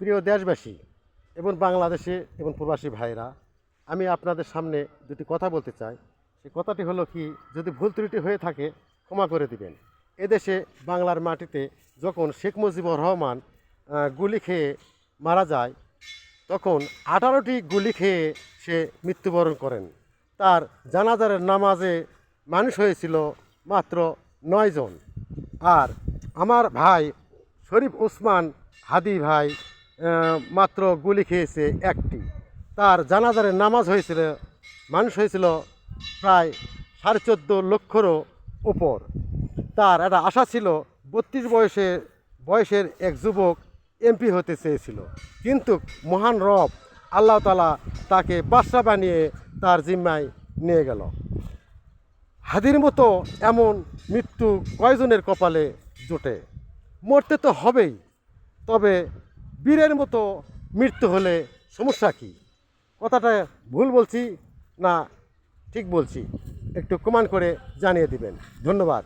প্রিয় দেশবাসী এবং বাংলাদেশে এবং প্রবাসী ভাইরা, আমি আপনাদের সামনে দুটি কথা বলতে চাই। সেই কথাটি হলো কি, যদি ভুল ত্রুটি হয়ে থাকে ক্ষমা করে দিবেন। এদেশে বাংলার মাটিতে যখন শেখ মুজিবুর রহমান গুলি খেয়ে মারা যায়, তখন 18টি গুলি খেয়ে সে মৃত্যুবরণ করেন। তার জানাজার নামাজে মানুষ হয়েছিল মাত্র 9 জন। আর আমার ভাই শরীফ ওসমান হাদি ভাই মাত্র গুলি খেয়েছে একটি। তার জানাজারে নামাজ হয়েছিল, মানুষ হয়েছিল প্রায় 14.5 লক্ষরও উপর। তার একটা আশা ছিল 32 বয়সের এক যুবক এমপি হতে চেয়েছিল, কিন্তু মহান রব আল্লাহ তাআলা তাকে বাদশা বানিয়ে তার জিম্মায় নিয়ে গেল। হাদির মতো এমন মৃত্যু কয়জনের কপালে জোটে? মরতে তো হবেই, তবে বীরের মতো মৃত্যু হলে সমস্যা কি? কথাটা ভুল বলছি না ঠিক বলছি? একটু কমেন্ট করে জানিয়ে দিবেন। ধন্যবাদ।